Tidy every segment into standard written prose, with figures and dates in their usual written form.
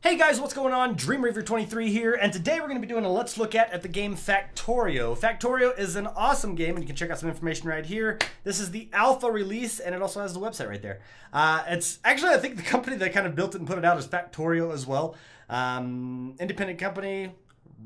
Hey guys, what's going on? DreamRaver23 here, and today we're going to be doing a Let's Look at the game Factorio. Factorio is an awesome game, and you can check out some information right here. This is the alpha release, and it also has the website right there. It's actually, I think the company that kind of built it and put it out is Factorio as well. Independent company,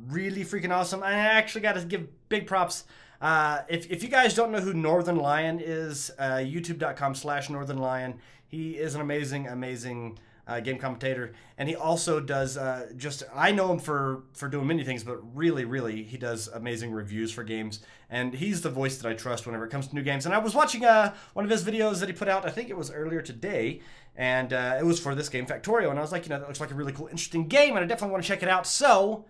really freaking awesome. I actually got to give big props. If you guys don't know who Northern Lion is, youtube.com/Northern Lion. He is an amazing game commentator, and he also does I know him for doing many things, but really he does amazing reviews for games, and he's the voice that I trust whenever it comes to new games. And I was watching one of his videos that he put out, I think it was earlier today, and it was for this game Factorio, and I was like, that looks like a really cool, interesting game, and I definitely want to check it out. So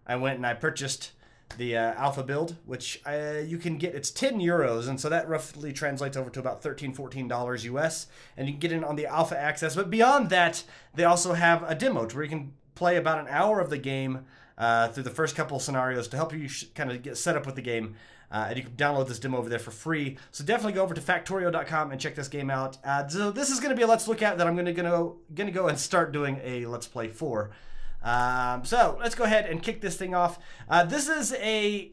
I went and I purchased the alpha build, which you can get. It's 10 euros, and so that roughly translates over to about $13–14 US, and you can get in on the alpha access. But beyond that, they also have a demo to where you can play about an hour of the game through the first couple of scenarios to help you kind of get set up with the game, and you can download this demo over there for free. So definitely go over to Factorio.com and check this game out. So this is going to be a Let's Look at that I'm going to go and start doing a Let's Play for. So let's go ahead and kick this thing off. This is a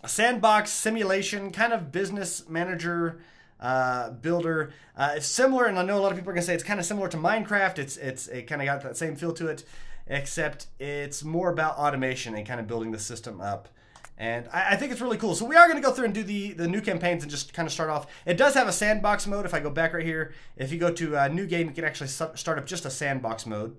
sandbox simulation, kind of business manager builder. It's similar, and I know a lot of people are going to say it's kind of similar to Minecraft. It kind of got that same feel to it, except it's more about automation and kind of building the system up. And I think it's really cool. So we are going to go through and do the new campaigns and just kind of start off. It does have a sandbox mode. If I go back right here, if you go to new game, you can actually start up just a sandbox mode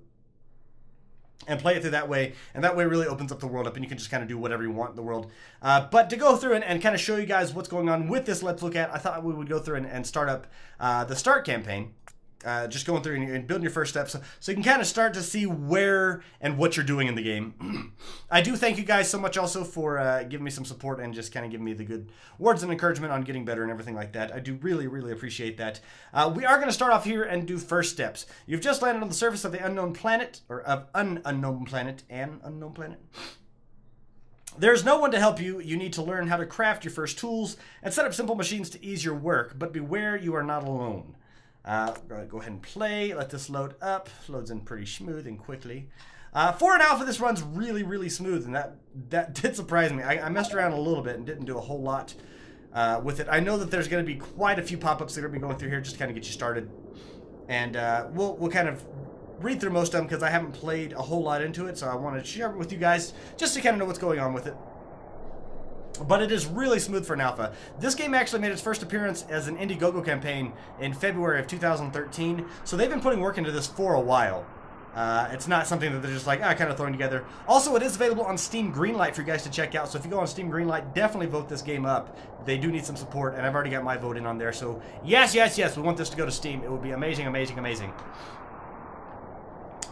and play it through that way, and that way really opens up the world up, and you can just kind of do whatever you want in the world. But to go through and kind of show you guys what's going on with this Let's Look At, I thought we would go through and start up the start campaign. Just going through and building your first steps, so you can kind of start to see where and what you're doing in the game. I do thank you guys so much also for giving me some support and just kind of giving me the good words and encouragement on getting better and everything like that. I do really appreciate that. We are going to start off here and do first steps. You've just landed on the surface of the unknown planet, or of an unknown planet. There's no one to help you. You need to learn how to craft your first tools and set up simple machines to ease your work, but beware, you are not alone. Go ahead and play. Let this load up. Loads in pretty smooth and quickly. For an alpha, this runs really smooth, and that did surprise me. I messed around a little bit and didn't do a whole lot with it. I know that there's going to be quite a few pop-ups that are going to be going through here just to kind of get you started, and we'll kind of read through most of them because I haven't played a whole lot into it, so I wanted to share it with you guys just to kind of know what's going on with it. But it is really smooth for an alpha. This game actually made its first appearance as an Indiegogo campaign in February of 2013, so they've been putting work into this for a while. It's not something that they're just like, kind of throwing together. Also, it is available on Steam Greenlight for you guys to check out, so if you go on Steam Greenlight, definitely vote this game up. They do need some support, and I've already got my vote in on there, so yes, we want this to go to Steam. It would be amazing. I'm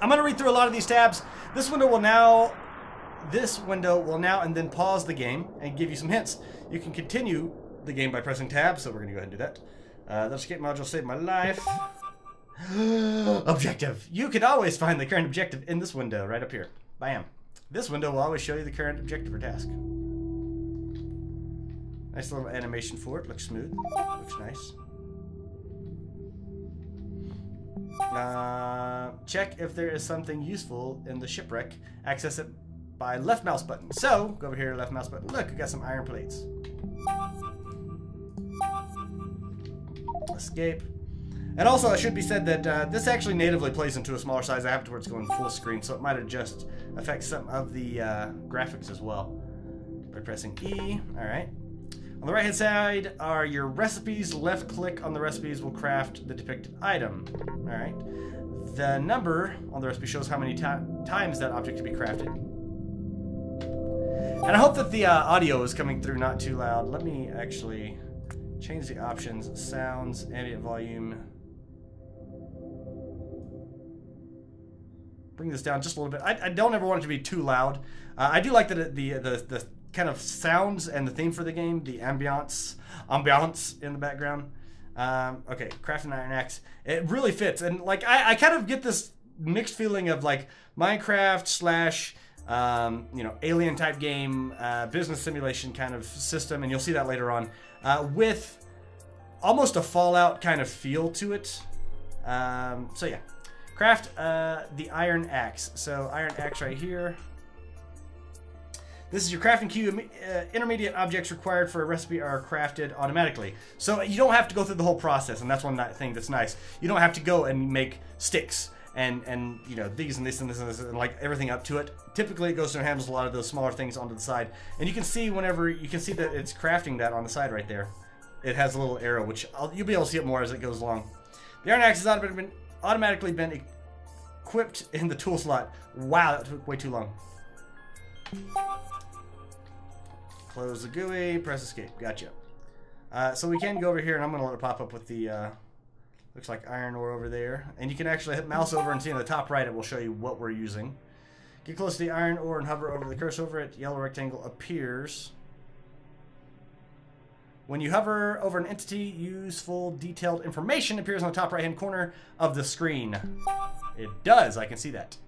going to read through a lot of these tabs. This window will now and then pause the game and give you some hints. You can continue the game by pressing tab, so we're going to go ahead and do that. The escape module saved my life. Objective. You can always find the current objective in this window right up here. Bam. This window will always show you the current objective or task. Nice little animation for it. Looks smooth. Looks nice. Check if there is something useful in the shipwreck. Access it by left mouse button. So, go over here, left mouse button. Look, we got some iron plates. Escape. And also, it should be said that this actually natively plays into a smaller size. I have it to where it's going full screen, so it might adjust, affect some of the graphics as well. By pressing E. Alright. On the right-hand side are your recipes. Left click on the recipes will craft the depicted item. Alright. The number on the recipe shows how many times that object to be crafted. And I hope that the audio is coming through not too loud. Let me actually change the options. Sounds, ambient volume. Bring this down just a little bit. I don't ever want it to be too loud. I do like the kind of sounds and the theme for the game, the ambiance in the background. Okay, craft an iron axe. It really fits, and like I kind of get this mixed feeling of like Minecraft / alien type game, business simulation kind of system, and you'll see that later on, with almost a Fallout kind of feel to it. So yeah, Craft the iron axe. So iron axe right here. This is your crafting queue. Intermediate objects required for a recipe are crafted automatically. So you don't have to go through the whole process, and that's one thing that's nice. You don't have to go and make sticks and you know, these and this and this and this and like everything up to it. Typically it goes through and handles a lot of those smaller things onto the side. And you can see whenever, you can see that it's crafting that on the side right there. It has a little arrow, which you'll be able to see it more as it goes along. The iron axe has automatically been equipped in the tool slot. Wow, that took way too long. Close the GUI, press escape. Gotcha. So we can go over here, and I'm going to let it pop up with the, looks like iron ore over there. And you can actually hit mouse over and see in the top right, it will show you what we're using. Get close to the iron ore and hover over the cursor over it. Yellow rectangle appears. When you hover over an entity, useful detailed information appears on the top right-hand corner of the screen. It does. I can see that.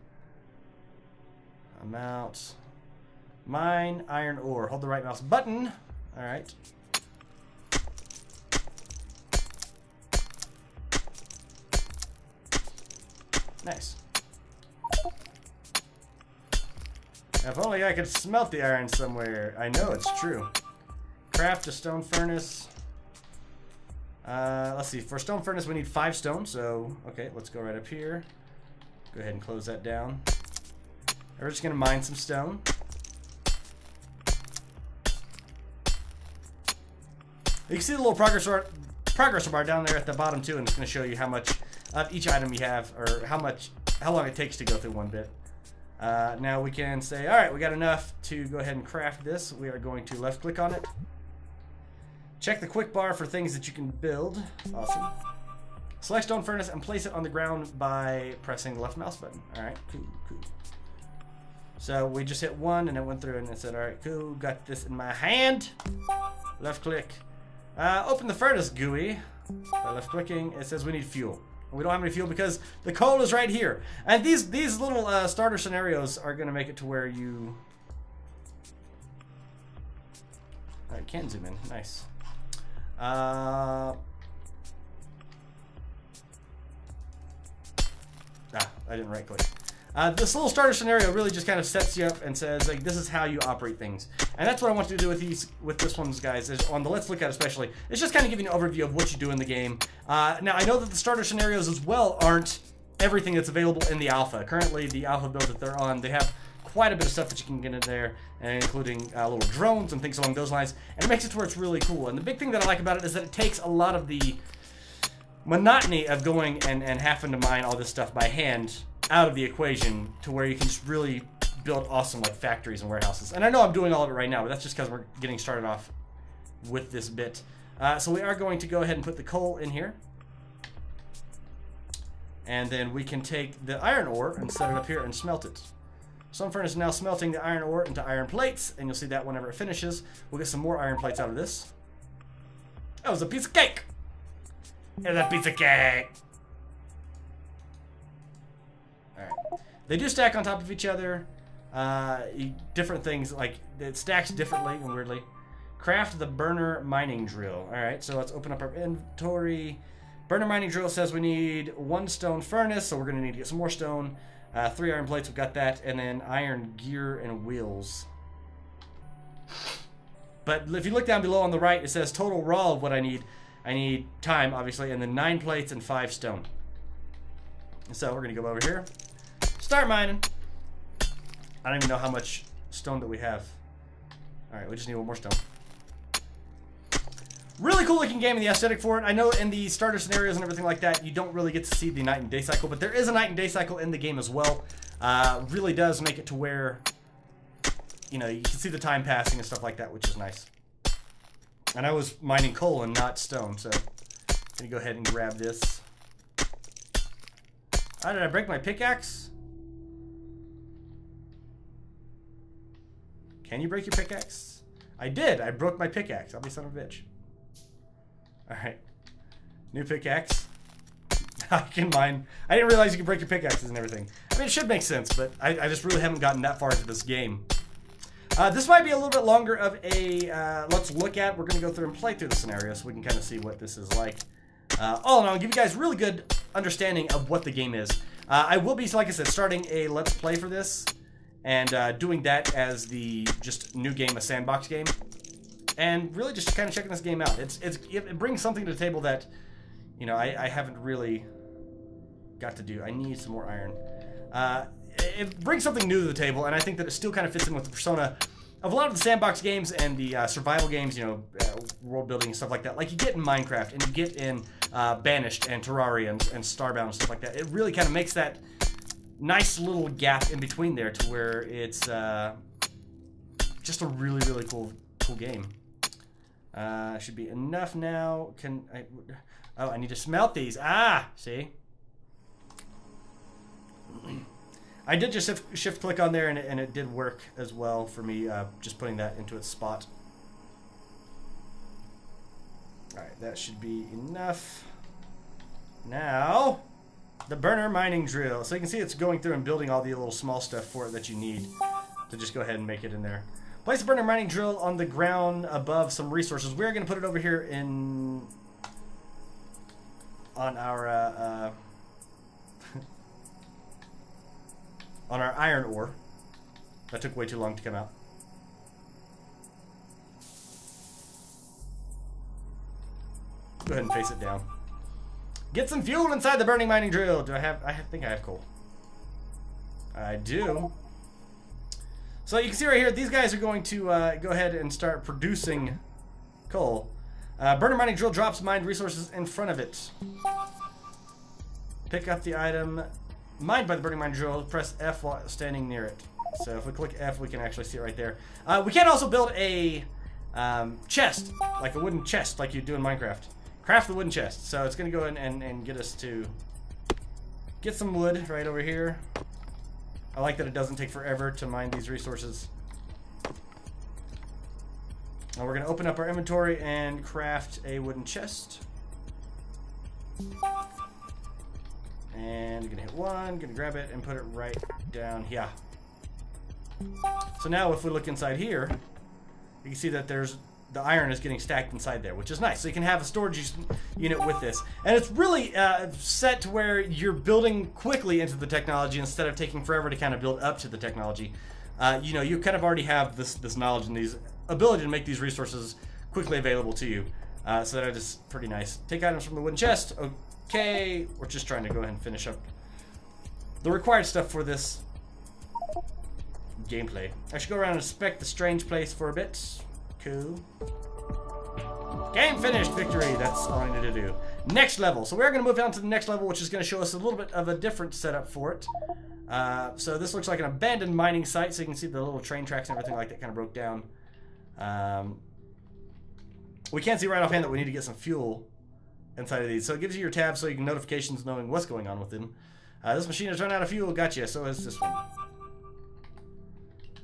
Amount. Mine iron ore. Hold the right mouse button. All right. Nice. If only I could smelt the iron somewhere. I know it's true. Craft a stone furnace. Let's see. For stone furnace, we need 5 stone. So, okay, let's go right up here. Go ahead and close that down. We're just going to mine some stone. You can see the little progress bar down there at the bottom too, and it's going to show you how much of each item you have, or how long it takes to go through one bit. Now we can say, all right, we got enough to go ahead and craft this. We are going to left click on it. Check the quick bar for things that you can build. Awesome. Select stone furnace and place it on the ground by pressing the left mouse button. All right, cool, cool. So we just hit 1 and it went through and it said, all right, cool, got this in my hand. Left click. Open the furnace GUI. By left clicking, it says we need fuel. We don't have any fuel because the coal is right here. And these little starter scenarios are going to make it to where you... I can zoom in. Nice. I didn't right click. This little starter scenario really just kind of sets you up and says, like, this is how you operate things. And that's what I want to do with this one, guys, is on the Let's Look At especially. It's just kind of giving you an overview of what you do in the game. Now, I know that the starter scenarios as well aren't everything that's available in the alpha. Currently, the alpha build that they're on, they have quite a bit of stuff that you can get in there, including little drones and things along those lines. And it makes it to where it's really cool. And the big thing that I like about it is that it takes a lot of the monotony of going and having to mine all this stuff by hand out of the equation to where you can just really build awesome like factories and warehouses. And I know I'm doing all of it right now, but that's just because we're getting started off with this bit. So we are going to go ahead and put the coal in here. And then we can take the iron ore and set it up here and smelt it. Stone furnace is now smelting the iron ore into iron plates, and you'll see that whenever it finishes. We'll get some more iron plates out of this. That was a piece of cake! It's a piece of cake! Alright. They do stack on top of each other. Different things, like, it stacks differently and weirdly. Craft the burner mining drill. Alright, so let's open up our inventory. Burner mining drill says we need 1 stone furnace, so we're going to need to get some more stone. 3 iron plates, we've got that. And then iron gear and wheels. But if you look down below on the right, it says total raw of what I need. I need time, obviously, and then 9 plates and 5 stone. And so we're going to go over here. Start mining. I don't even know how much stone that we have. Alright, we just need 1 more stone. Really cool looking game, and the aesthetic for it. I know in the starter scenarios and everything like that, you don't really get to see the night and day cycle, but there is a night and day cycle in the game as well. Really does make it to where, you know, you can see the time passing and stuff like that, which is nice. And I was mining coal and not stone, so I'm gonna go ahead and grab this. Oh, did I break my pickaxe? Can you break your pickaxe? I did. I broke my pickaxe. I'll be son of a bitch. Alright. New pickaxe. I can mine. I didn't realize you could break your pickaxes and everything. I mean, it should make sense, but I just really haven't gotten that far into this game. This might be a little bit longer of a let's look at. We're going to go through and play through the scenario so we can kind of see what this is like. All in all, I'll give you guys a really good understanding of what the game is. I will be, like I said, starting a Let's Play for this, and doing that as the just new game, a sandbox game, and really just kind of checking this game out. It brings something to the table that, you know, I haven't really got to do. I need some more iron. It brings something new to the table, and I think that it still kind of fits in with the persona of a lot of the sandbox games and the survival games, you know, world building and stuff like that, like you get in Minecraft and you get in Banished and Terraria and Starbound and stuff like that. It really kind of makes that nice little gap in between there to where it's just a really, really cool game. Should be enough now. Oh, I need to smelt these. Ah, see? I did just shift click on there, and it did work as well for me, just putting that into its spot. Alright, that should be enough. Now, the burner mining drill. So you can see it's going through and building all the little small stuff for it that you need to just go ahead and make it in there. Place the burner mining drill on the ground above some resources. We're going to put it over here on our on our iron ore. That took way too long to come out. Go ahead and face it down. Get some fuel inside the burning mining drill. I think I have coal. I do. So you can see right here, these guys are going to go ahead and start producing coal. Burner mining drill drops mined resources in front of it. Pick up the item mined by the burning mining drill. Press F while standing near it. So if we click F, we can actually see it right there. We can also build a chest, like a wooden chest, like you do in Minecraft. Craft the wooden chest. So it's going to go in and get us to get some wood right over here. I like that it doesn't take forever to mine these resources. Now we're going to open up our inventory and craft a wooden chest. And I'm going to hit one, going to grab it and put it right down here. So now if we look inside here, you can see that there's the iron is getting stacked inside there, which is nice. So you can have a storage unit with this. And it's really set to where you're building quickly into the technology instead of taking forever to kind of build up to the technology. You know, you kind of already have this knowledge and these ability to make these resources quickly available to you. So that is pretty nice. Take items from the wooden chest. Okay, we're just trying to go ahead and finish up the required stuff for this gameplay. I should go around and inspect the strange place for a bit. Cool. Game finished. Victory. That's all I need to do. Next level. So we're going to move on to the next level, which is going to show us a little bit of a different setup for it. So this looks like an abandoned mining site. So you can see the little train tracks and everything like that kind of broke down. We can't see right offhand that we need to get some fuel inside of these. So it gives you your tabs so you can notifications knowing what's going on with them. This machine has run out of fuel. Gotcha. So is this one.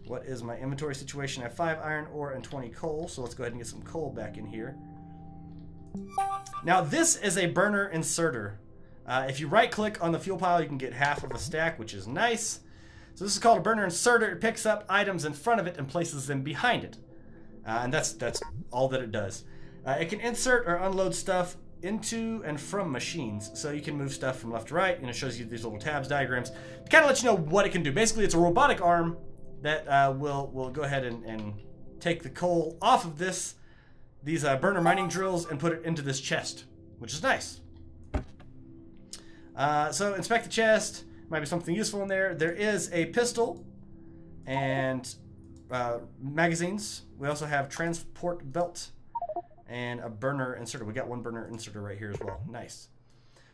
What is my inventory situation? I have 5 iron ore and 20 coal, so let's go ahead and get some coal back in here. Now this is a burner inserter. If you right click on the fuel pile, you can get half of a stack, which is nice. So this is called a burner inserter. It picks up items in front of it and places them behind it. And that's all that it does. It can insert or unload stuff into and from machines, so you can move stuff from left to right, and it shows you these little tabs, diagrams, to kind of let you know what it can do. Basically, it's a robotic arm that will go ahead and take the coal off of these burner mining drills and put it into this chest, which is nice. So inspect the chest. Might be something useful in there. There is a pistol and magazines. We also have transport belt and a burner inserter. We got one burner inserter right here as well. Nice.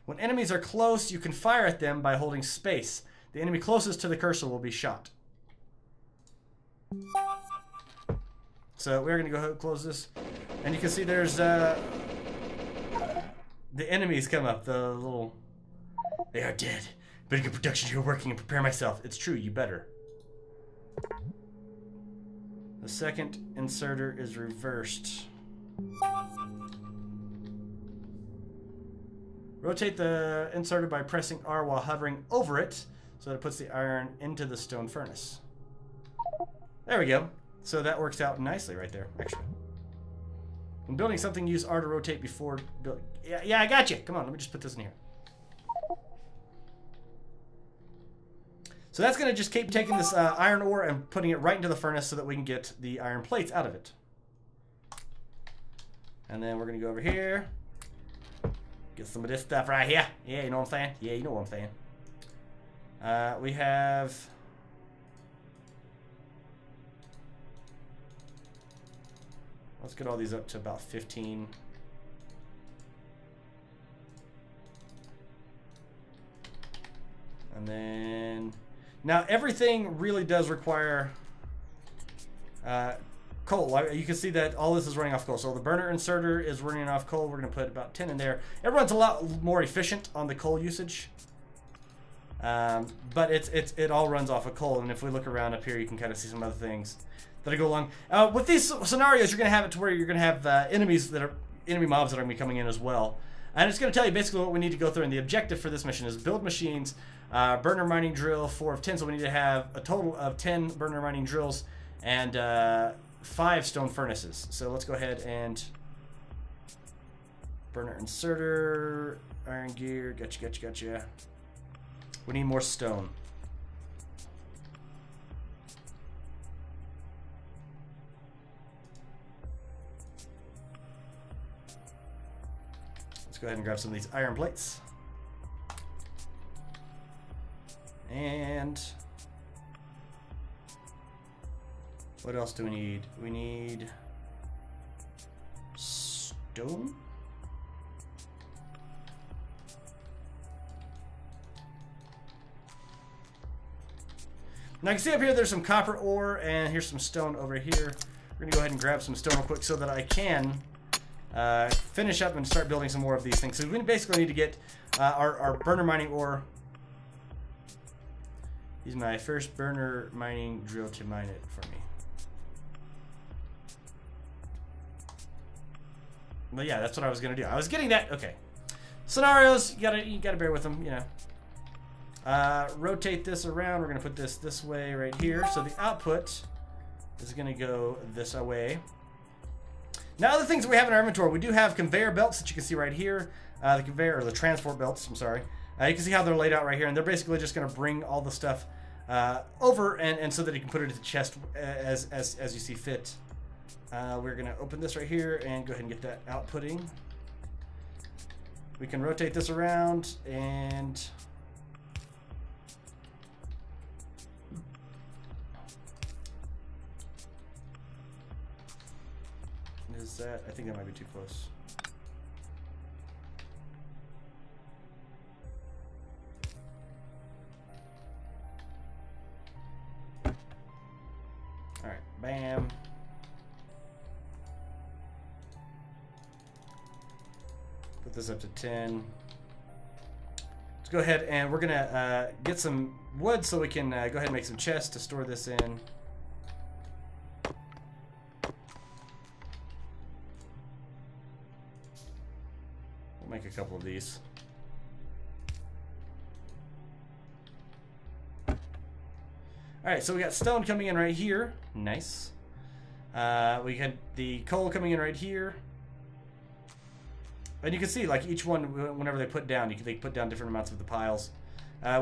When enemies are close, you can fire at them by holding space. The enemy closest to the cursor will be shot. So we're going to go ahead and close this. And you can see there's the enemies come up. The little... They are dead. Better get production here working and prepare myself. It's true, you better. The second inserter is reversed. Rotate the inserter by pressing R while hovering over it so that it puts the iron into the stone furnace. There we go. So that works out nicely right there, actually. When building something, use R to rotate before building. Yeah, I got you. Come on, let me just put this in here. So that's going to just keep taking this iron ore and putting it right into the furnace so that we can get the iron plates out of it. And then we're going to go over here. Get some of this stuff right here. Yeah, you know what I'm saying? Yeah, you know what I'm saying. We have... Let's get all these up to about 15. And then... Now, everything really does require coal. You can see that all this is running off coal. So the burner inserter is running off coal. We're going to put about 10 in there. Everyone's a lot more efficient on the coal usage. But it all runs off of coal. And if we look around up here, you can kind of see some other things that go along. With these scenarios, you're going to have it to where you're going to have enemy mobs that are going to be coming in as well. And it's going to tell you basically what we need to go through. And the objective for this mission is build machines, burner mining drill, 4 of 10. So we need to have a total of 10 burner mining drills and 5 stone furnaces. So let's go ahead and burner inserter, iron gear, gotcha. We need more stone. Let's go ahead and grab some of these iron plates. And what else do we need? We need stone. Now you can see up here there's some copper ore and here's some stone over here. We're gonna go ahead and grab some stone real quick so that I can finish up and start building some more of these things. So we basically need to get our burner mining ore. Use my first burner mining drill to mine it for me. But yeah, that's what I was gonna do. I was getting that. Okay. Scenarios, you gotta bear with them, you know. Rotate this around. We're gonna put this way right here. So the output is gonna go this way. Now, other things that we have in our inventory, we do have conveyor belts that you can see right here. The transport belts. I'm sorry. You can see how they're laid out right here, and they're basically just gonna bring all the stuff over and so that you can put it in the chest as you see fit. We're gonna open this right here and go ahead and get that outputting. We can rotate this around and is that? I think that might be too close. All right, bam. Put this up to 10. Let's go ahead and we're gonna get some wood so we can go ahead and make some chests to store this in. We'll make a couple of these. Alright, so we got stone coming in right here. Nice. We had the coal coming in right here. And you can see, like, each one, whenever they put down, they put down different amounts of the piles.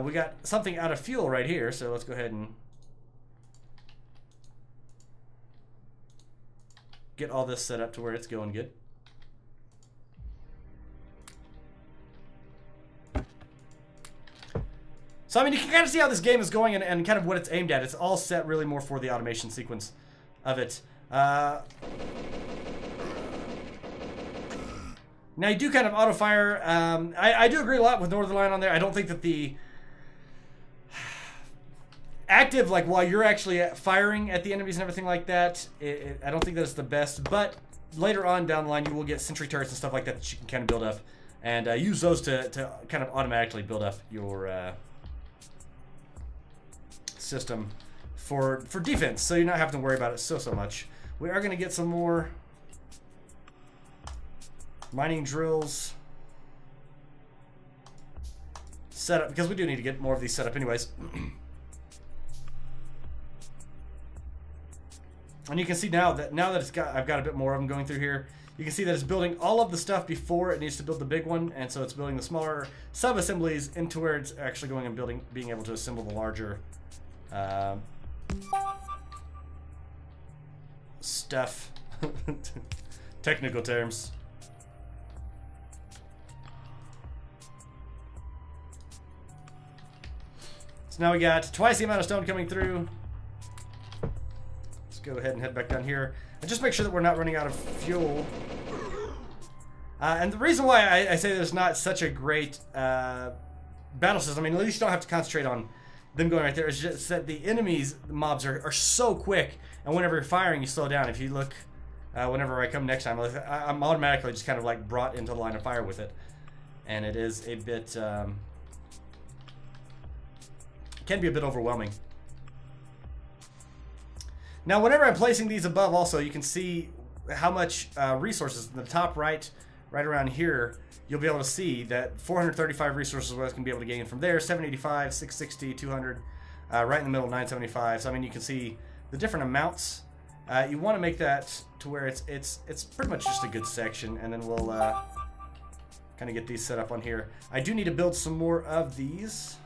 We got something out of fuel right here, so let's go ahead and get all this set up to where it's going good. So, I mean, you can kind of see how this game is going and kind of what it's aimed at. It's all set really more for the automation sequence of it. Now, you do kind of auto-fire. I do agree a lot with Northernlion on there. I don't think that the active, like, while you're actually firing at the enemies and everything like that, I don't think that's the best. But later on down the line, you will get sentry turrets and stuff like that that you can kind of build up. And use those to kind of automatically build up your system for defense. So you're not having to worry about it so much. We are going to get some more mining drills set up, because we do need to get more of these set up anyways. And you can see now that I've got a bit more of them going through here, you can see that it's building all of the stuff before it needs to build the big one, and so it's building the smaller sub-assemblies into where it's actually going and being able to assemble the larger stuff. Technical terms. So now we got twice the amount of stone coming through. Let's go ahead and head back down here and just make sure that we're not running out of fuel. And the reason why I say there's not such a great battle system, I mean, at least you don't have to concentrate on them going right there, is just that the enemies, the mobs, are so quick, and whenever you're firing, you slow down. If you look, whenever I come next time, I'm automatically just kind of like brought into the line of fire with it. And it is a bit, can be a bit overwhelming. Now, whenever I'm placing these above also, you can see how much resources in the top right around here, you'll be able to see that 435 resources what I can be able to gain from there, 785, 660, 200, right in the middle, 975. So I mean, you can see the different amounts. You want to make that to where it's pretty much just a good section, and then we'll kind of get these set up on here. I do need to build some more of these.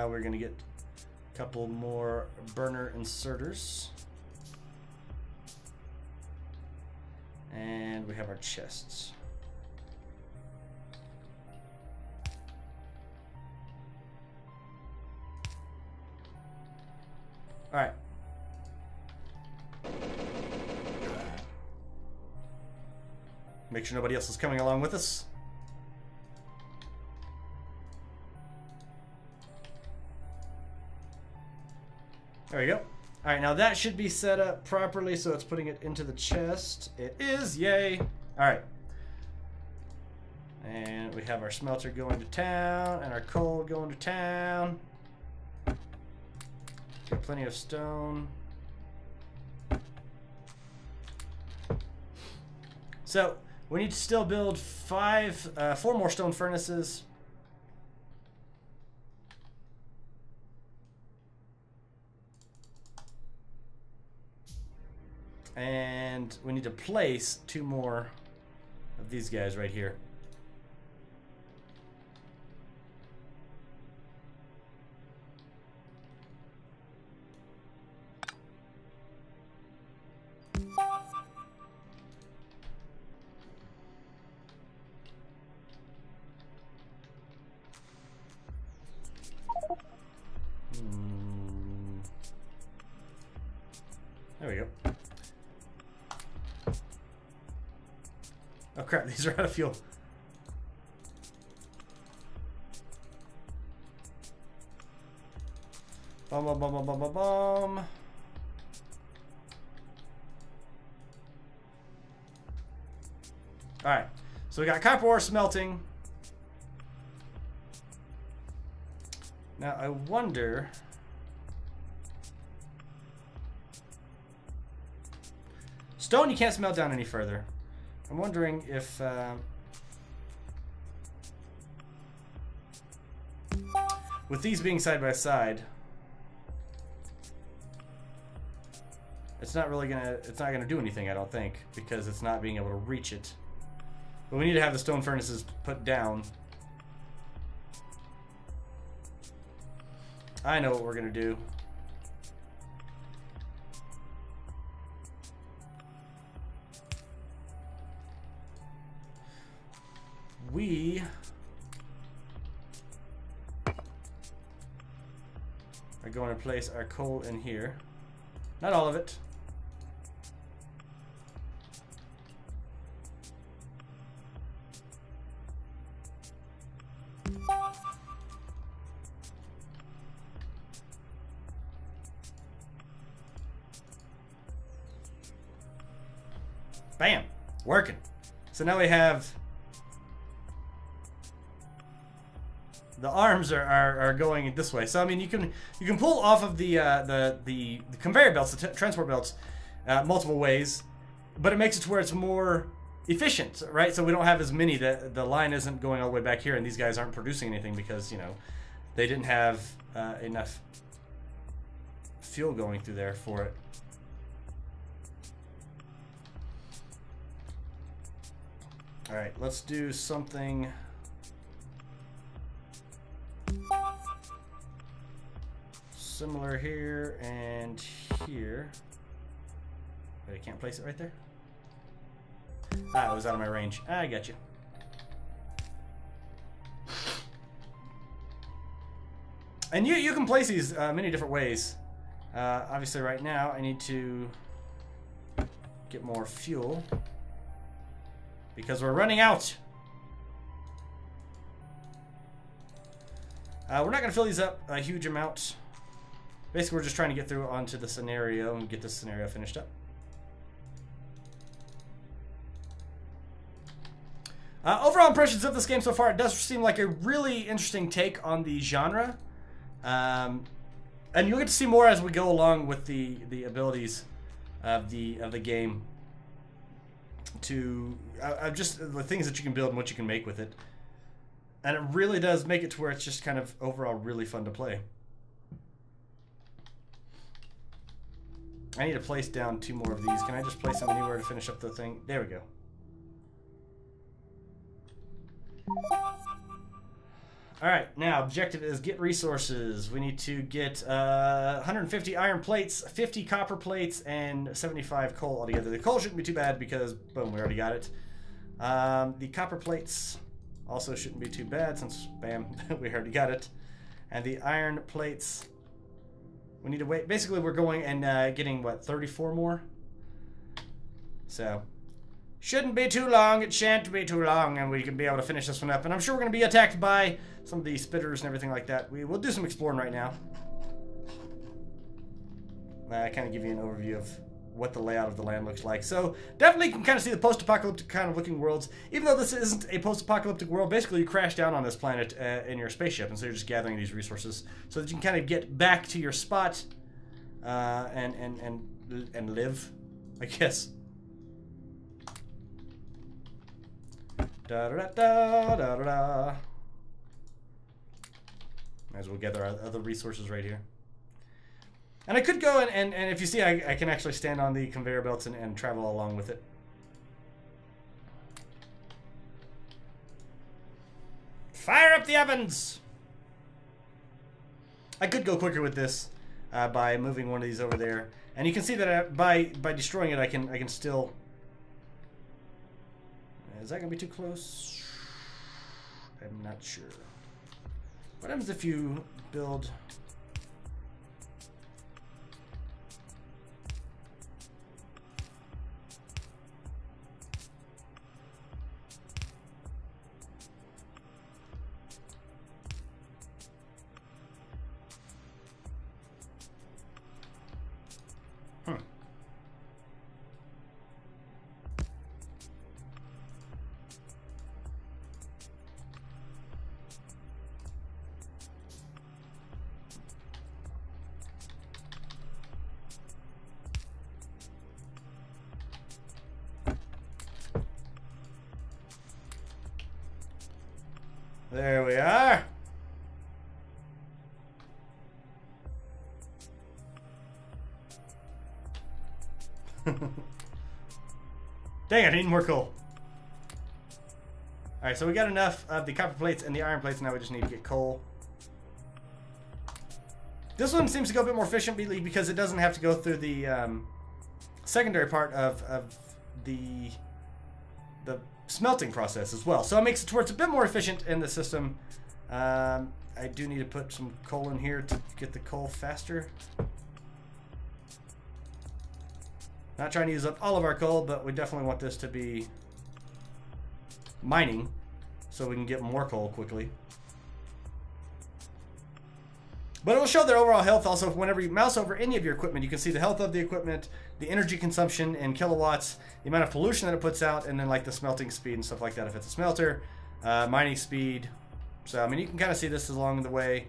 We're going to get a couple more burner inserters. And we have our chests. All right. Make sure nobody else is coming along with us. There we go. All right, now that should be set up properly, so it's putting it into the chest. It is, yay. All right. And we have our smelter going to town and our coal going to town. Got plenty of stone. So we need to still build 4 more stone furnaces. And we need to place 2 more of these guys right here. There we go. Oh crap, these are out of fuel. Bum, bum, bum, bum, bum, bum, bum. Alright, so we got copper ore smelting. Now I wonder... Stone you can't smelt down any further. I'm wondering if with these being side by side, it's not gonna do anything, I don't think, because it's not being able to reach it. But we need to have the stone furnaces put down. I know what we're gonna do. We are going to place our coal in here. Not all of it. Bam! Working. So now we have... The arms are going this way, so I mean you can pull off of the conveyor belts, the transport belts, multiple ways, but it makes it to where it's more efficient, right? So we don't have as many. The line isn't going all the way back here, and these guys aren't producing anything because, you know, they didn't have enough fuel going through there for it. All right, let's do something similar here and here. But I can't place it right there. Ah, it was out of my range. I got you. And you can place these many different ways. Obviously right now I need to get more fuel because we're running out. We're not going to fill these up a huge amount. Basically, we're just trying to get through onto the scenario and get this scenario finished up. Overall impressions of this game so far, it does seem like a really interesting take on the genre. And you'll get to see more as we go along with the abilities of the game. To just the things that you can build and what you can make with it. And it really does make it to where it's just kind of overall really fun to play. I need to place down 2 more of these. Can I just place them anywhere to finish up the thing? There we go. Alright, now objective is get resources. We need to get 150 iron plates, 50 copper plates, and 75 coal altogether. The coal shouldn't be too bad because, boom, we already got it. The copper plates also shouldn't be too bad since, bam, we already got it. And the iron plates, we need to wait. Basically, we're going and getting, what, 34 more? So, shouldn't be too long. It shan't be too long, and we can be able to finish this one up. And I'm sure we're going to be attacked by some of the spitters and everything like that. We'll do some exploring right now. I kind of give you an overview of what the layout of the land looks like. So definitely you can kind of see the post-apocalyptic kind of looking worlds. Even though this isn't a post-apocalyptic world, basically you crash down on this planet in your spaceship, and so you're just gathering these resources so that you can kind of get back to your spot and live, I guess. Da da da da da da. Might as well gather our other resources right here. And I could go and if you see, I can actually stand on the conveyor belts and travel along with it. Fire up the ovens! I could go quicker with this by moving one of these over there. And you can see that by destroying it, I can still... Is that going to be too close? I'm not sure. What happens if you build... There we are. Dang it, I need more coal. Alright, so we got enough of the copper plates and the iron plates. Now we just need to get coal. This one seems to go a bit more efficiently because it doesn't have to go through the secondary part of the smelting process as well. So it makes it towards a bit more efficient in the system. I do need to put some coal in here to get the coal faster. Not trying to use up all of our coal, but we definitely want this to be mining so we can get more coal quickly. But it will show their overall health also. Whenever you mouse over any of your equipment, you can see the health of the equipment, the energy consumption in kilowatts, the amount of pollution that it puts out, and then like the smelting speed and stuff like that if it's a smelter, mining speed. So, I mean, you can kind of see this along the way.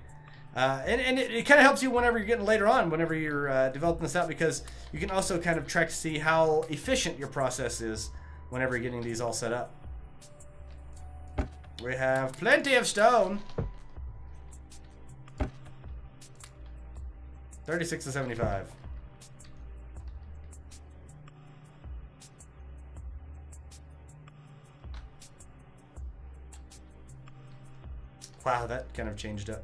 And it kind of helps you whenever you're getting later on, whenever you're developing this out, because you can also kind of track to see how efficient your process is whenever you're getting these all set up. We have plenty of stone. 36 to 75. Wow, that kind of changed up.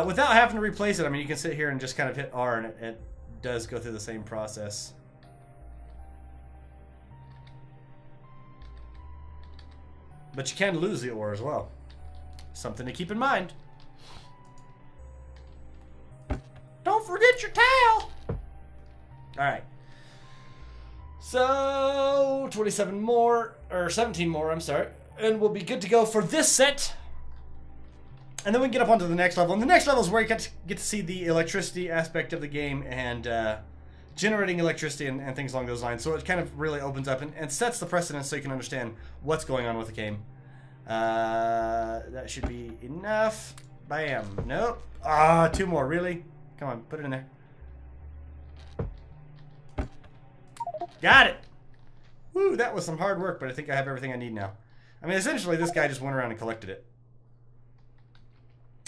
Without having to replace it, I mean, you can sit here and just kind of hit R, and it does go through the same process. But you can lose the ore as well. Something to keep in mind. Don't forget your towel! Alright. So, 27 more, or 17 more, I'm sorry. And we'll be good to go for this set. And then we can get up onto the next level. And the next level is where you get to see the electricity aspect of the game and generating electricity and things along those lines. So it kind of really opens up and sets the precedence so you can understand what's going on with the game. That should be enough. Bam. Nope. Ah, 2 more. Really? Come on, put it in there. Got it. Woo, that was some hard work, but I think I have everything I need now. I mean, essentially, this guy just went around and collected it.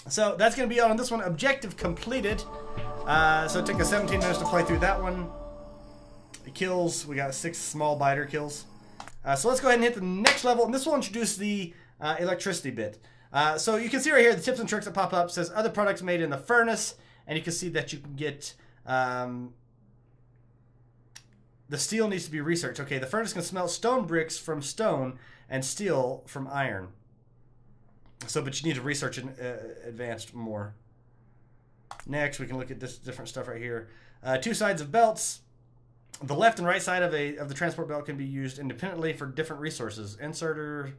So that's going to be on this one. Objective completed. So it took us 17 minutes to play through that one. The kills, we got 6 small biter kills. So let's go ahead and hit the next level, and this will introduce the electricity bit. So you can see right here the tips and tricks that pop up. It says other products made in the furnace, and you can see that you can get the steel needs to be researched. Okay, the furnace can smelt stone bricks from stone and steel from iron. So, but you need to research it advanced more. Next, we can look at this different stuff right here. 2 sides of belts. The left and right side of the transport belt can be used independently for different resources. Inserter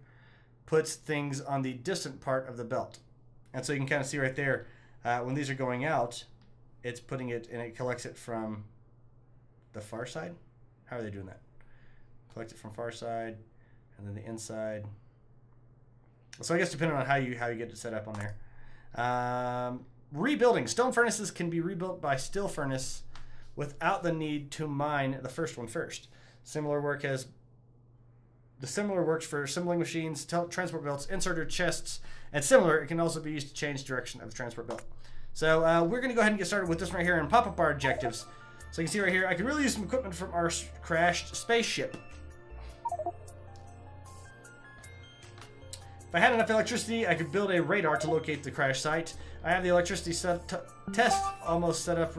puts things on the distant part of the belt. And so you can kind of see right there, when these are going out, it's putting it, and it collects it from the far side. How are they doing that? Collect it from far side, and then the inside. So I guess depending on how you get it set up on there. Rebuilding. Stone furnaces can be rebuilt by steel furnace without the need to mine the first one first. Similar works for assembling machines, transport belts, inserter chests, and similar. It can also be used to change direction of the transport belt. So we're going to go ahead and get started with this one right here and pop up our objectives. So you can see right here, I could really use some equipment from our crashed spaceship. If I had enough electricity, I could build a radar to locate the crash site. I have the electricity test almost set up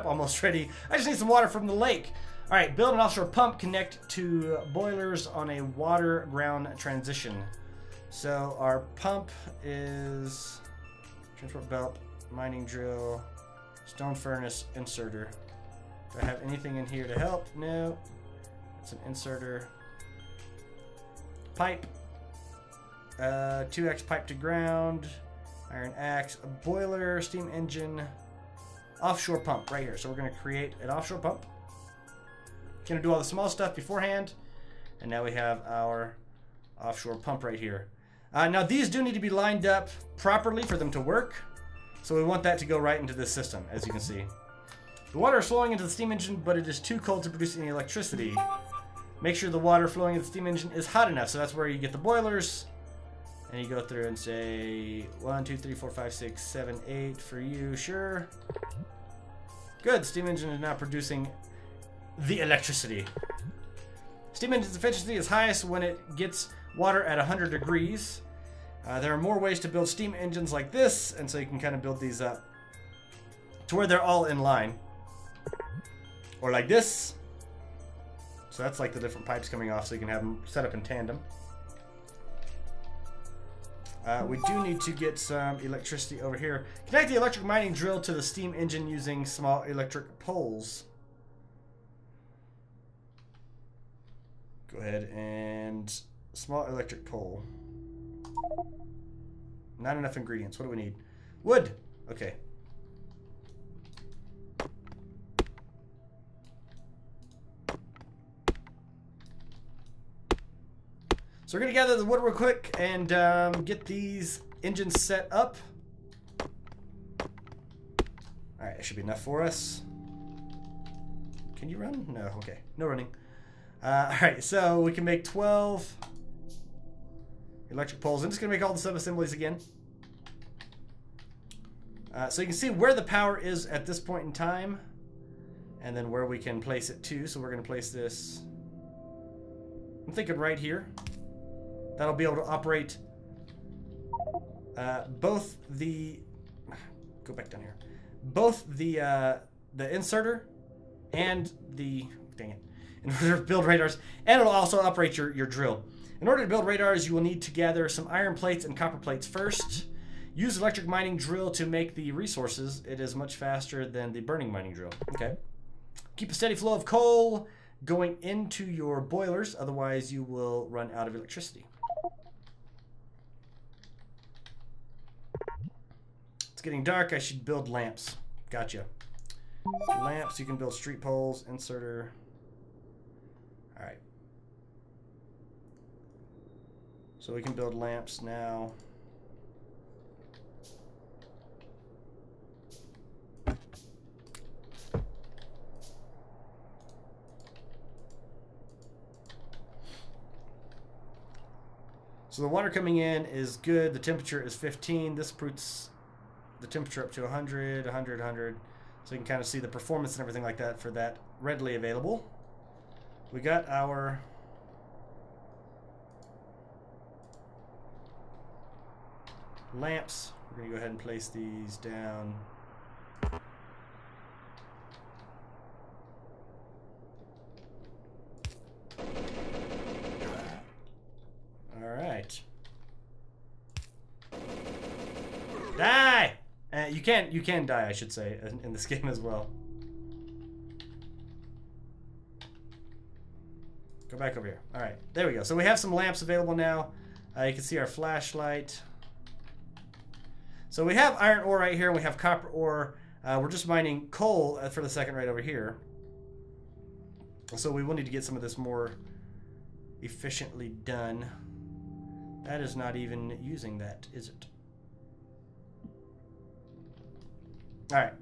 almost ready. I just need some water from the lake. All right, build an offshore pump, connect to boilers on a water ground transition. So our pump is transport belt, mining drill, stone furnace, inserter. Do I have anything in here to help? No. It's an inserter. Pipe. 2x pipe to ground. Iron axe. A boiler. Steam engine. Offshore pump right here. So we're going to create an offshore pump. Going to do all the small stuff beforehand. And now we have our offshore pump right here. Now these do need to be lined up properly for them to work. So we want that to go right into this system, as you can see. The water is flowing into the steam engine, but it is too cold to produce any electricity. Make sure the water flowing into the steam engine is hot enough. So that's where you get the boilers. And you go through and say 1, 2, 3, 4, 5, 6, 7, 8 for you. Sure. Good. Steam engine is now producing the electricity. Steam engine's efficiency is highest when it gets water at 100 degrees. There are more ways to build steam engines like this, and so you can kind of build these up to where they're all in line. Or like this. So that's like the different pipes coming off, so you can have them set up in tandem. We do need to get some electricity over here. Connect the electric mining drill to the steam engine using small electric poles. Go ahead and small electric pole. Not enough ingredients. What do we need? Wood. Okay. So we're going to gather the wood real quick and get these engines set up. Alright, that should be enough for us. Can you run? No, okay. No running. Alright, so we can make 12 electric poles. I'm just going to make all the sub-assemblies again. So you can see where the power is at this point in time. And then where we can place it to. So we're going to place this, I'm thinking right here. That'll be able to operate both the, go back down here, both the inserter and the, dang it, in order to build radars, and it'll also operate your drill. In order to build radars, you will need to gather some iron plates and copper plates first. Use electric mining drill to make the resources. It is much faster than the burning mining drill. Okay. Keep a steady flow of coal going into your boilers, otherwise you will run out of electricity. It's getting dark, I should build lamps. Gotcha. Lamps, you can build street poles, inserter. Alright. So we can build lamps now. So the water coming in is good. The temperature is 15. This puts the temperature up to 100, 100, 100. So you can kind of see the performance and everything like that for that readily available. We got our lamps. We're going to go ahead and place these down. Alright. Die! You can die, I should say, in this game as well. Go back over here. Alright, there we go. So we have some lamps available now. You can see our flashlight. So we have iron ore right here, and we have copper ore. We're just mining coal for the second right over here. So we will need to get some of this more efficiently done. That is not even using that, is it? Alright.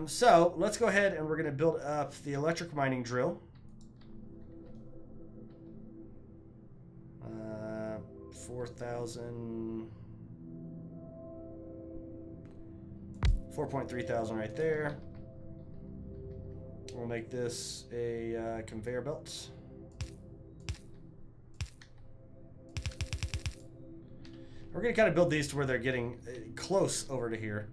So let's go ahead and we're going to build up the electric mining drill. 4,000. 4.3 thousand right there. We'll make this a conveyor belt. We're going to kind of build these to where they're getting close over to here.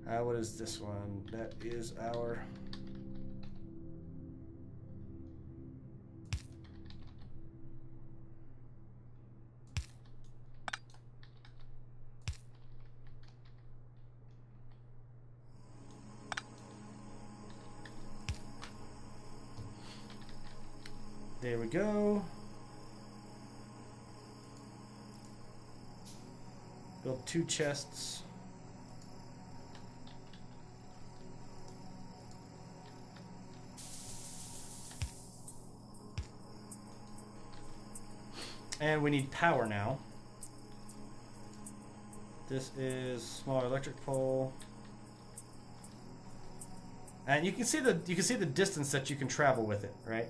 What is this one? That is our... There we go. Build 2 chests. And we need power now. This is smaller electric pole. And you can see the distance that you can travel with it, right?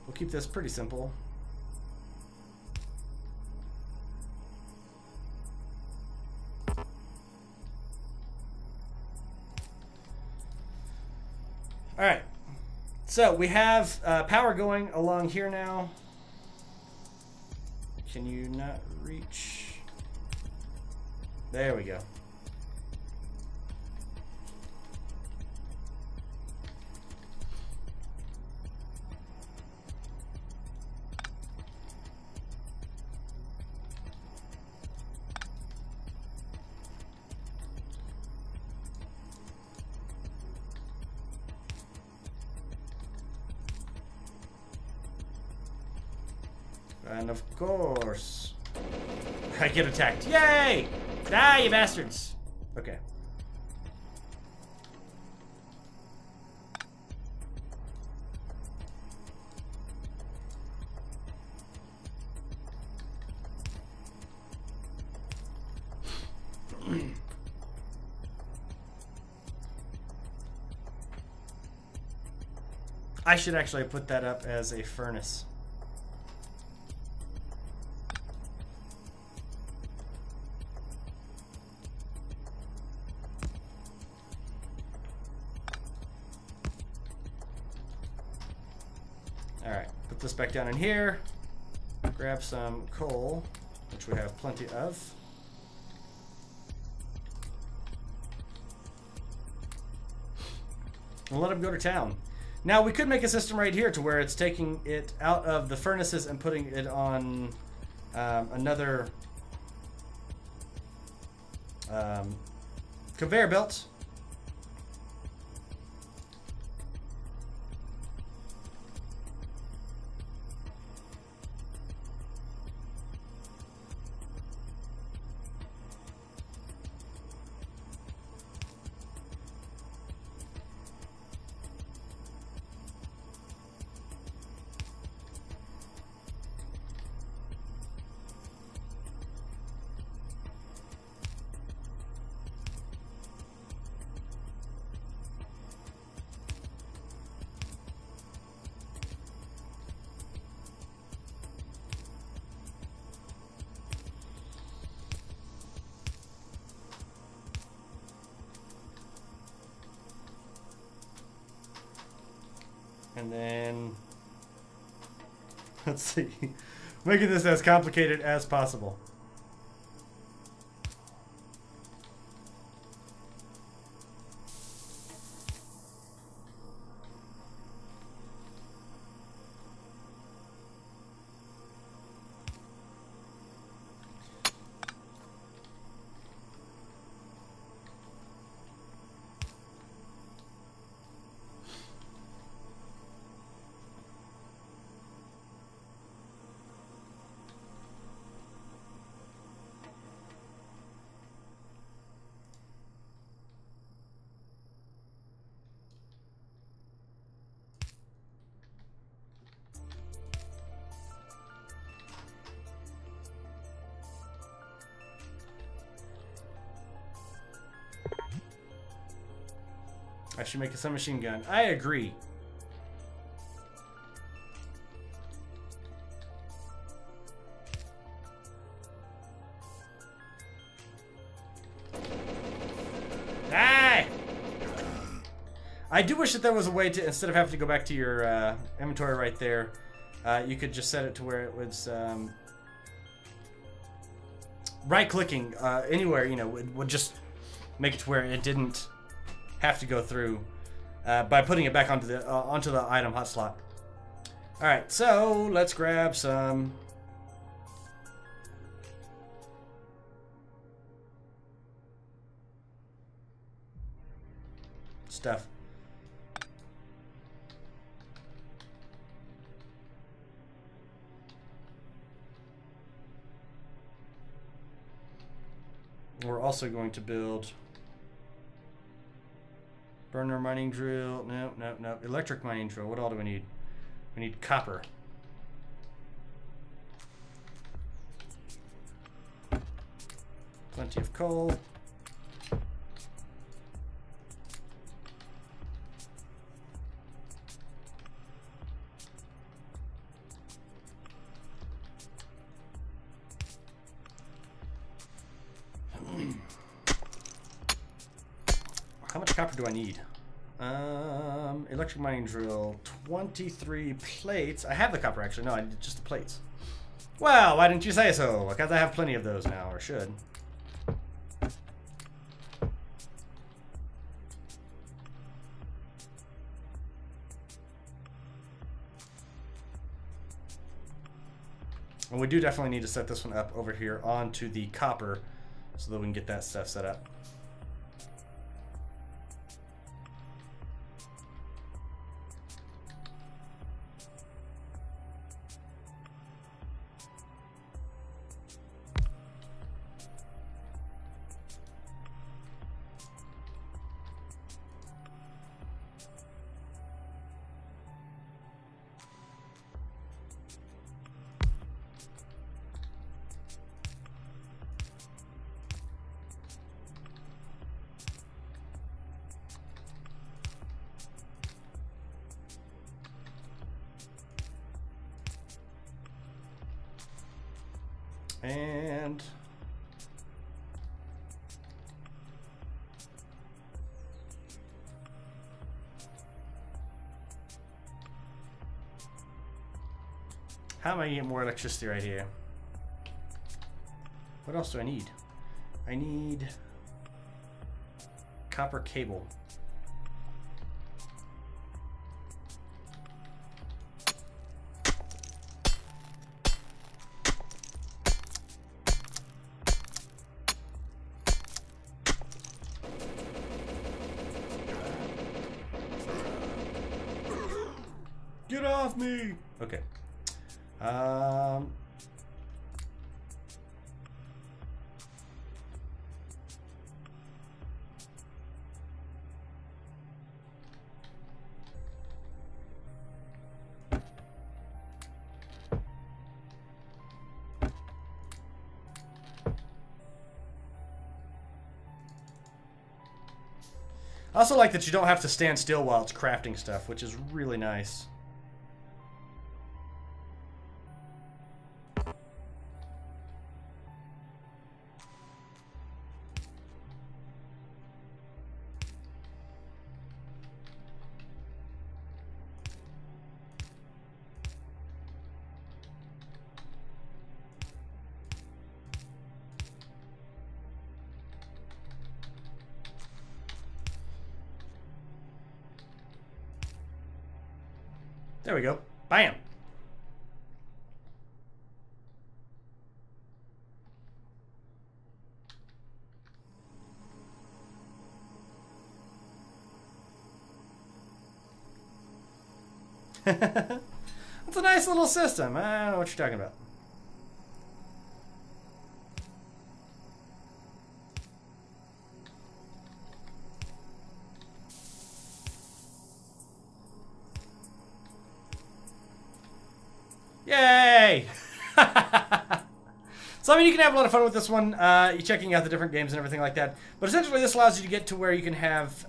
We'll keep this pretty simple. All right, so we have power going along here now. Can you not reach? There we go. And of course, I get attacked. Yay! Die, you bastards! Okay. I should actually put that up as a furnace. Alright, put this back down in here. Grab some coal, which we have plenty of. And let them go to town. Now we could make a system right here to where it's taking it out of the furnaces and putting it on another conveyor belt. And then, let's see, making this as complicated as possible. I should make a submachine gun. I agree. Ah! I do wish that there was a way to, instead of having to go back to your inventory right there, you could just set it to where it was right-clicking anywhere, you know, would just make it to where it didn't have to go through by putting it back onto the item hot slot. All right, so let's grab some stuff. We're also going to build burner mining drill. No, no, no. Electric mining drill. What all do we need? We need copper. Plenty of coal. How much copper do I need? Electric mining drill, 23 plates. I have the copper actually. No, I need just the plates. Well, why didn't you say so? Because I have plenty of those now, or should. And we do definitely need to set this one up over here onto the copper so that we can get that stuff set up. And how am I gonna get more electricity right here? What else do I need? I need copper cable. Get off me! Okay. I also like that you don't have to stand still while it's crafting stuff, which is really nice. There we go. Bam. It's a nice little system. I don't know what you're talking about. Yay! So, I mean, you can have a lot of fun with this one, you're checking out the different games and everything like that. But essentially, this allows you to get to where you can have,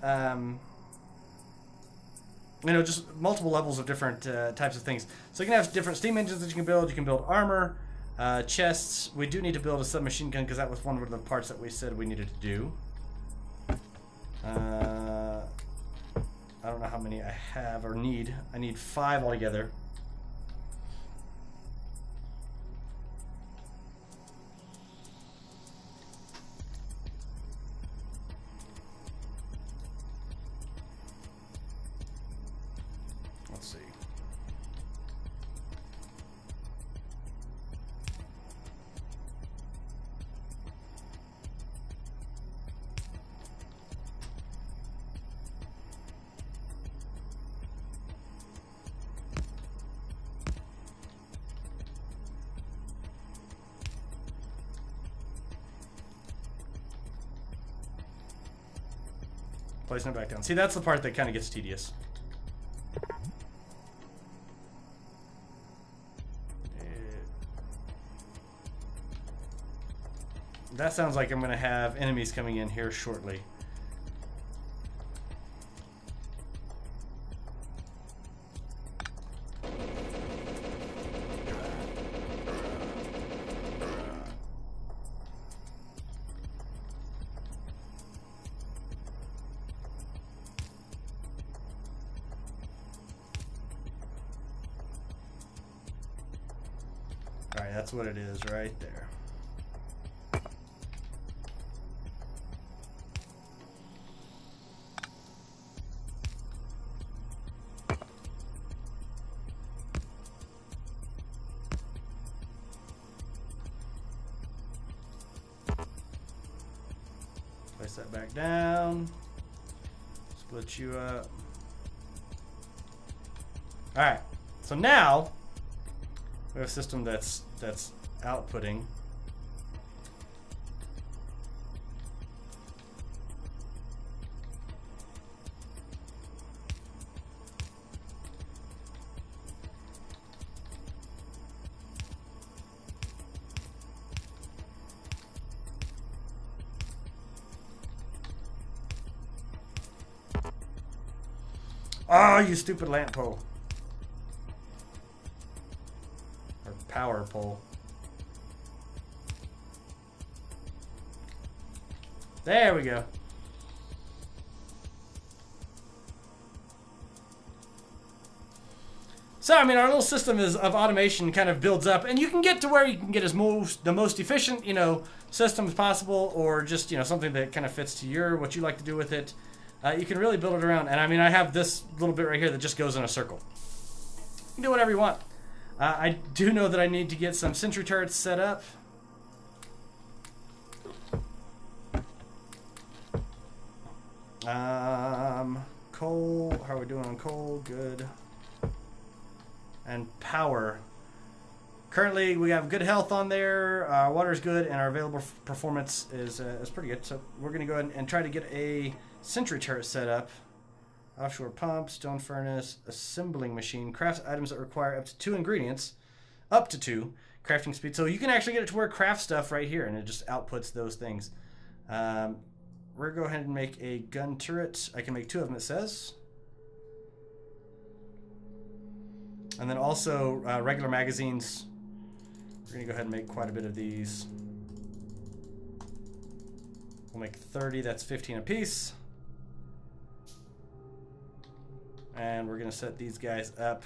you know, just multiple levels of different types of things. So you can have different steam engines that you can build. You can build armor, chests. We do need to build a submachine gun because that was one of the parts that we said we needed to do. I don't know how many I have or need. I need 5 altogether. Let's see. Placing it back down. See, that's the part that kind of gets tedious. That sounds like I'm going to have enemies coming in here shortly. Alright, that's what it is right there. Place that back down. Split you up. Alright, so now we have a system that's outputting. Oh, you stupid lamp pole. Or power pole. There we go. So, I mean, our little system of automation kind of builds up, and you can get to where you can get the most efficient, you know, system as possible, or just, you know, something that kind of fits to what you like to do with it. You can really build it around, and I mean, I have this little bit right here that just goes in a circle. You can do whatever you want. I do know that I need to get some sentry turrets set up. Coal, how are we doing on coal? Good. And power. Currently, we have good health on there. Our water's good, and our available performance is pretty good. So we're going to go ahead and try to get a sentry turret set up. Offshore pump, stone furnace, assembling machine, crafts items that require up to 2 ingredients, up to 2 crafting speed. So you can actually get it to where craft stuff right here, and it just outputs those things. We're going to go ahead and make a gun turret. I can make 2 of them, it says. And then also regular magazines. We're going to go ahead and make quite a bit of these. We'll make 30, that's 15 apiece. And we're going to set these guys up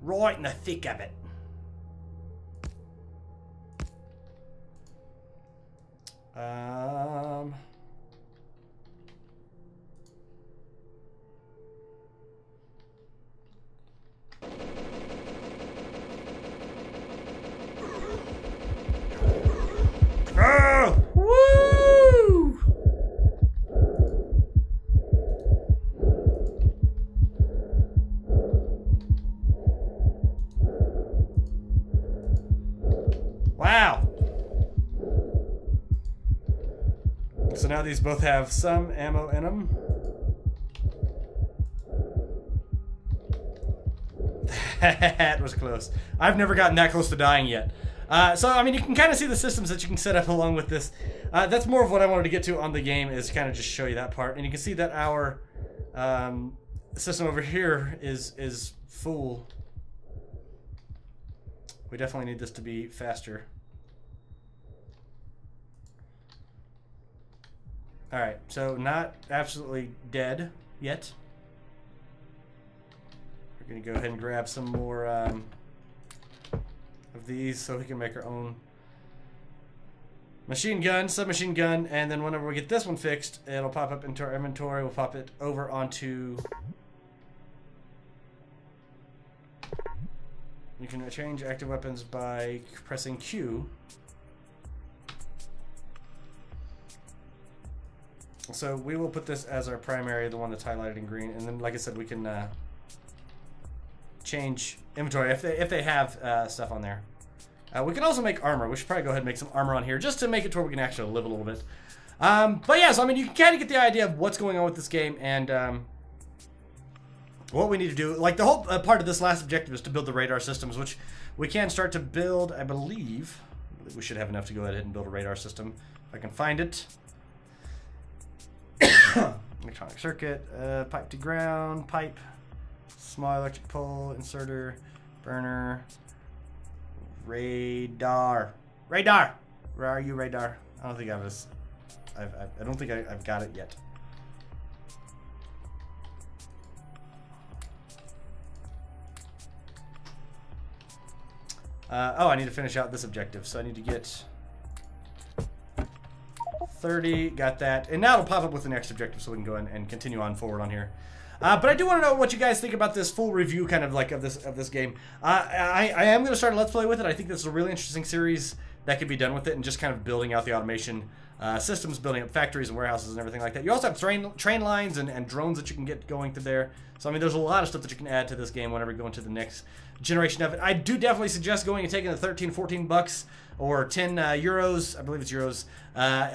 right in the thick of it. Woo! Wow. So now these both have some ammo in them. That was close. I've never gotten that close to dying yet. So, I mean, you can kind of see the systems that you can set up along with this. That's more of what I wanted to get to on the game, is kind of just show you that part. And you can see that our system over here is full. We definitely need this to be faster. Alright, so not absolutely dead yet. We're going to go ahead and grab some more of these so we can make our own machine gun, submachine gun, and then whenever we get this one fixed, it'll pop up into our inventory. We'll pop it over onto... You can change active weapons by pressing Q. So we will put this as our primary, the one that's highlighted in green, and then, like I said, we can change inventory if they have stuff on there. We can also make armor. We should probably go ahead and make some armor on here just to make it to where we can actually live a little bit. But yeah, so I mean, you can kind of get the idea of what's going on with this game and what we need to do. Like, the whole part of this last objective is to build the radar systems, which we can start to build. I believe we should have enough to go ahead and build a radar system if I can find it. Electronic circuit, pipe to ground, pipe, small electric pole, inserter, burner, radar. Radar! Where are you, radar? I don't think I don't think I've got it yet. Oh, I need to finish out this objective, so I need to get 30, got that, and now it'll pop up with the next objective so we can go in and continue on forward on here. But I do want to know what you guys think about this full review kind of like of this game. I am going to start a Let's Play with it. I think this is a really interesting series that could be done with it, and just kind of building out the automation systems, building up factories and warehouses and everything like that. You also have train lines and drones that you can get going through there. So I mean, there's a lot of stuff that you can add to this game whenever you go into the next generation of it. I do definitely suggest going and taking the 13, 14 bucks or 10 euros, I believe it's euros,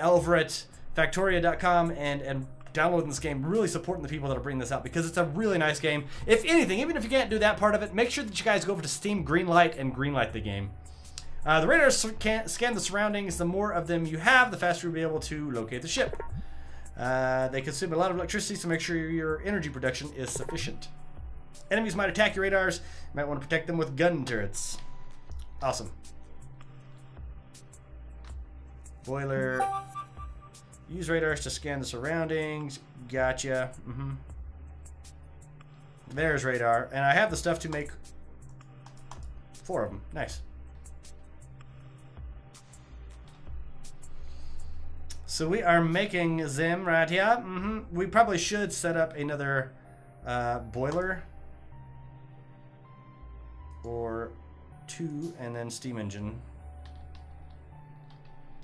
over at Factorio.com and downloading this game, really supporting the people that are bringing this out, because it's a really nice game. If anything, even if you can't do that part of it, make sure that you guys go over to Steam Greenlight and greenlight the game. The radars can scan the surroundings. The more of them you have, the faster you'll be able to locate the ship. They consume a lot of electricity, so make sure your energy production is sufficient. Enemies might attack your radars. You might want to protect them with gun turrets. Awesome. Boiler. Use radars to scan the surroundings. Gotcha. There's radar. And I have the stuff to make 4 of them. Nice. So we are making them right here. We probably should set up another boiler. Or 2, and then steam engine.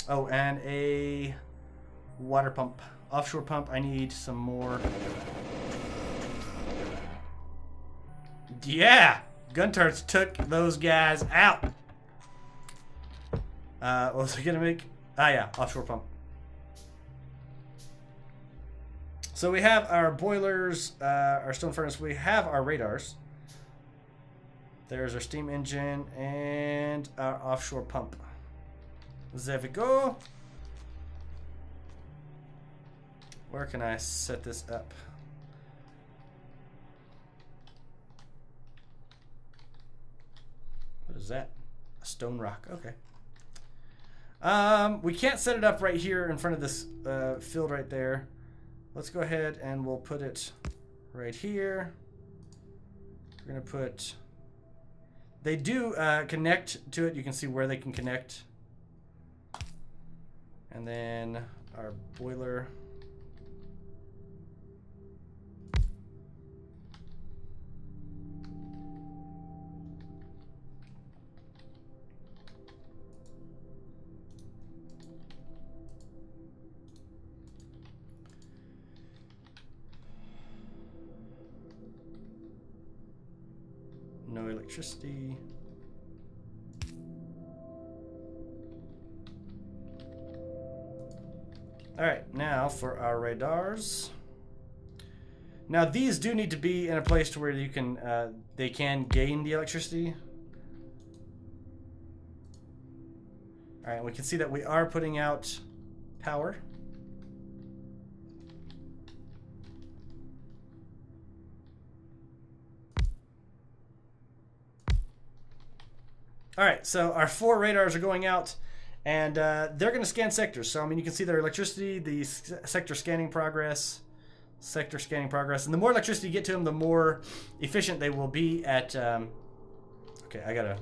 Oh, and a water pump. Offshore pump, I need some more. Yeah! Gun turrets took those guys out. What was I gonna make? Ah, yeah, offshore pump. So we have our boilers, our stone furnace, we have our radars. There's our steam engine and our offshore pump. There we go. Where can I set this up? What is that? A stone rock. Okay. We can't set it up right here in front of this field right there. Let's go ahead and we'll put it right here. We're gonna put. They do connect to it. You can see where they can connect. And then our boiler. No electricity. All right, now for our radars. Now these do need to be in a place to where you can, they can gain the electricity. All right, we can see that we are putting out power. All right, so our 4 radars are going out, and they're going to scan sectors. So, I mean, you can see their electricity, the sector scanning progress, and the more electricity you get to them, the more efficient they will be at. Okay, I gotta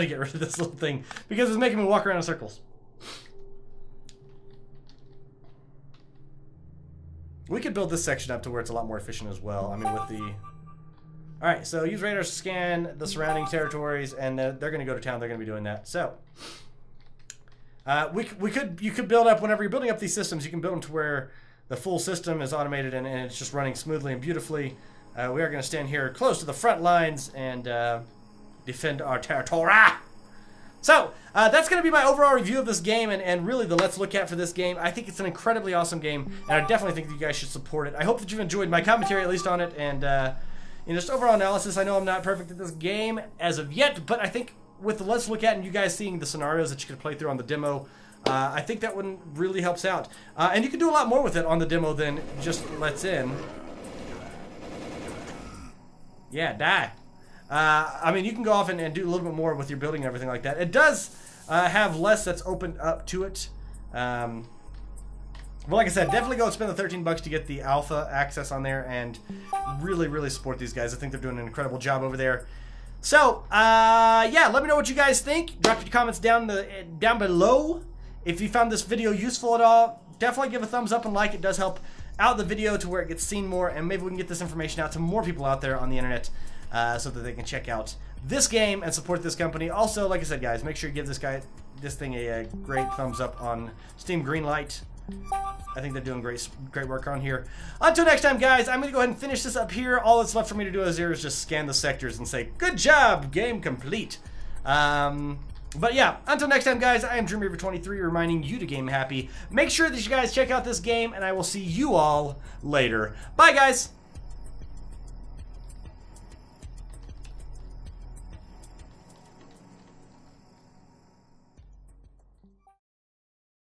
get rid of this little thing because it's making me walk around in circles. We could build this section up to where it's a lot more efficient as well. I mean, with the. All right, so use radars to scan the surrounding territories, and they're going to go to town. They're going to be doing that. So, you could build up whenever you're building up these systems. You can build them to where the full system is automated and it's just running smoothly and beautifully. We are going to stand here close to the front lines and defend our territory. So, that's going to be my overall review of this game and really the Let's Look At for this game. I think it's an incredibly awesome game, and I definitely think that you guys should support it. I hope that you've enjoyed my commentary, at least on it, and just overall analysis. I know I'm not perfect at this game as of yet, but I think with the Let's Look At and you guys seeing the scenarios that you could play through on the demo, I think that one really helps out. And you can do a lot more with it on the demo than just Let's In. Yeah, die. I mean, you can go off and do a little bit more with your building and everything like that. It does have less that's opened up to it. Well, like I said, definitely go and spend the $13 to get the alpha access on there and really, really support these guys. I think they're doing an incredible job over there. So, yeah, let me know what you guys think. Drop your comments down below. If you found this video useful at all, definitely give a thumbs up and like. It does help out the video to where it gets seen more, and maybe we can get this information out to more people out there on the internet so that they can check out this game and support this company. Also, like I said, guys, make sure you give this thing a great thumbs up on Steam Greenlight. I think they're doing great work on here. Until next time, guys, I'm going to go ahead and finish this up here. All that's left for me to do is just scan the sectors and say, good job, game complete. But yeah, until next time, guys, I am DreamReaver23 reminding you to game happy. Make sure that you guys check out this game, and I will see you all later. Bye, guys.